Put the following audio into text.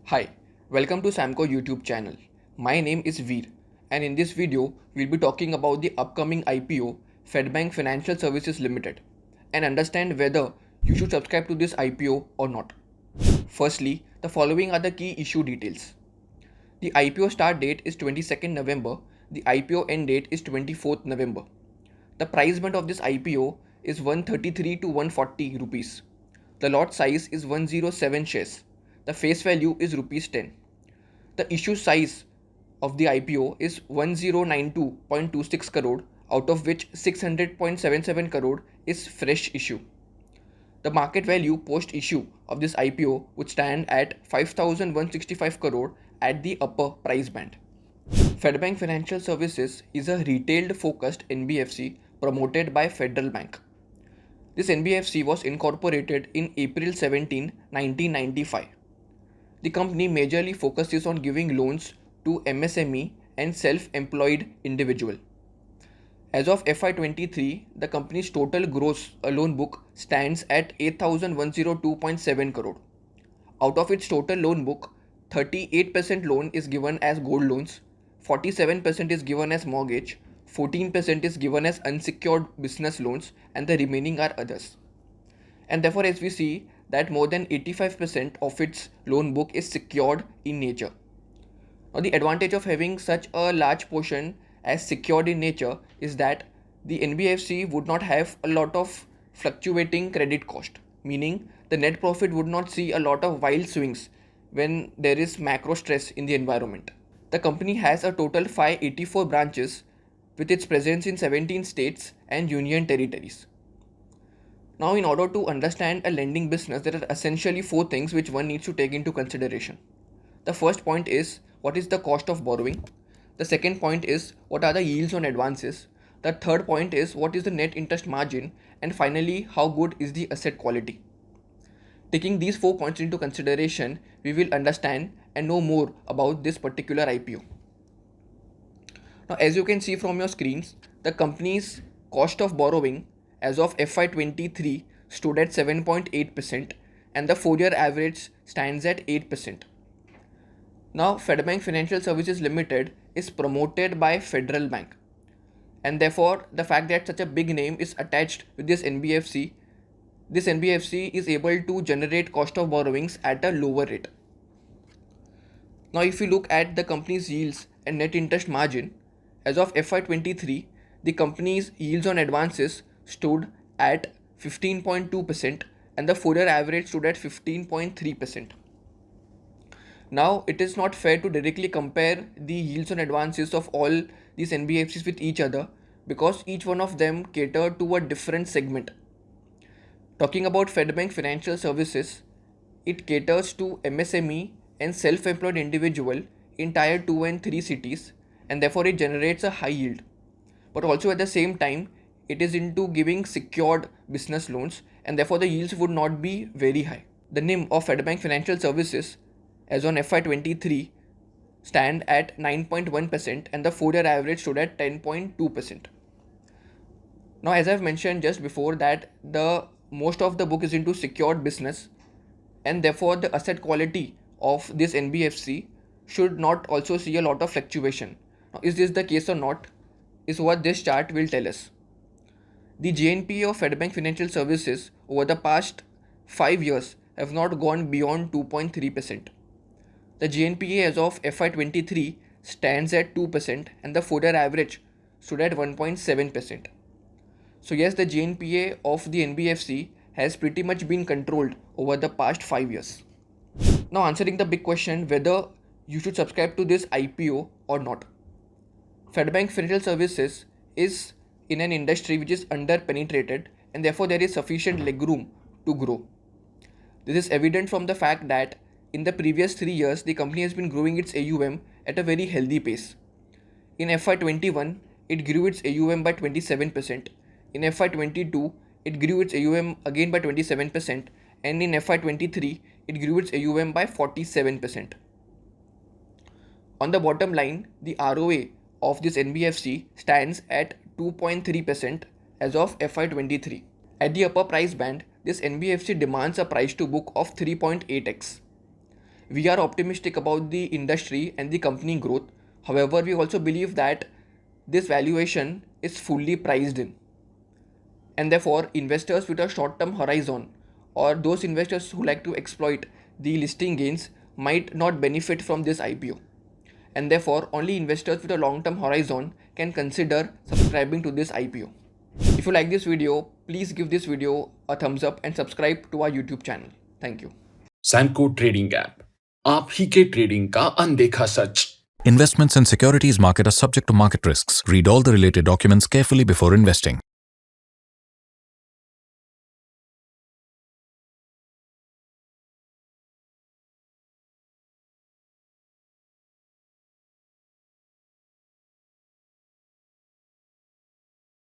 Hi, welcome to Samco YouTube channel. My name is Veer, and in this video we'll be talking about the upcoming IPO Fedbank Financial Services Limited and understand whether you should subscribe to this IPO or not. Firstly, the following are the key issue details. The IPO start date is 22nd November, the IPO end date is 24th November. The price band of this IPO is 133 to 140 rupees. The lot size is 107 shares. The face value is rupees 10. The issue size of the IPO is 1092.26 crore, out of which 600.77 crore is fresh issue. The market value post issue of this IPO would stand at 5,165 crore at the upper price band. Fedbank Financial Services is a retail focused NBFC promoted by Federal Bank. This NBFC was incorporated in April 17, 1995. The company majorly focuses on giving loans to MSME and self-employed individual. As of FY23, the company's total gross loan book stands at 8,102.7 crore. Out of its total loan book, 38% loan is given as gold loans, 47% is given as mortgage, 14% is given as unsecured business loans, and the remaining are others. And therefore, as we see that more than 85% of its loan book is secured in nature. Now, the advantage of having such a large portion as secured in nature is that the NBFC would not have a lot of fluctuating credit cost, meaning the net profit would not see a lot of wild swings when there is macro stress in the environment. The company has a total 584 branches with its presence in 17 states and union territories. Now, in order to understand a lending business, there are essentially 4 things which one needs to take into consideration. The first point is what is the cost of borrowing. The second point is what are the yields on advances. The third point is what is the net interest margin, and finally how good is the asset quality. Taking these 4 points into consideration, we will understand and know more about this particular IPO. Now, as you can see from your screens, the company's cost of borrowing as of FY23 stood at 7.8% and the 4-year average stands at 8%. Now, Fedbank Financial Services Limited is promoted by Federal Bank, and therefore the fact that such a big name is attached with this NBFC is able to generate cost of borrowings at a lower rate. Now, if you look at the company's yields and net interest margin, as of FY23, the company's yields on advances stood at 15.2% and the 4-year average stood at 15.3%. Now, it is not fair to directly compare the yields on advances of all these NBFCs with each other because each one of them cater to a different segment. Talking about Fedbank Financial Services, it caters to MSME and self-employed individual in tier 2 and 3 cities, and therefore it generates a high yield. But also at the same time, it is into giving secured business loans, and therefore the yields would not be very high. The NIM of Fedbank Financial Services as on FY23 stand at 9.1% and the 4-year average stood at 10.2%. Now, as I've mentioned just before that the most of the book is into secured business, and therefore the asset quality of this NBFC should not also see a lot of fluctuation. Now, is this the case or not is what this chart will tell us. The GNPA of Fedbank Financial Services over the past 5 years have not gone beyond 2.3%. The GNPA as of FY23 stands at 2% and the 4-year average stood at 1.7%. So yes, the GNPA of the NBFC has pretty much been controlled over the past 5 years. Now, answering the big question whether you should subscribe to this IPO or not. Fedbank Financial Services is in an industry which is under-penetrated and therefore there is sufficient legroom to grow. This is evident from the fact that in the previous 3 years, the company has been growing its AUM at a very healthy pace. In FY21, it grew its AUM by 27%. In FY22, it grew its AUM again by 27%. And in FY23, it grew its AUM by 47%. On the bottom line, the ROA of this NBFC stands at 2.3% as of FY23. At the upper price band, this NBFC demands a price to book of 3.8x. We are optimistic about the industry and the company growth. However, we also believe that this valuation is fully priced in. And therefore, investors with a short term horizon or those investors who like to exploit the listing gains might not benefit from this IPO. And therefore, only investors with a long term horizon can consider subscribing to this IPO. If you like this video, please give this video a thumbs up and subscribe to our YouTube channel. Thank you. Samco trading app, आप ही के trading का अनदेखा सच। Investments in securities market are subject to market risks. Read all the related documents carefully before investing.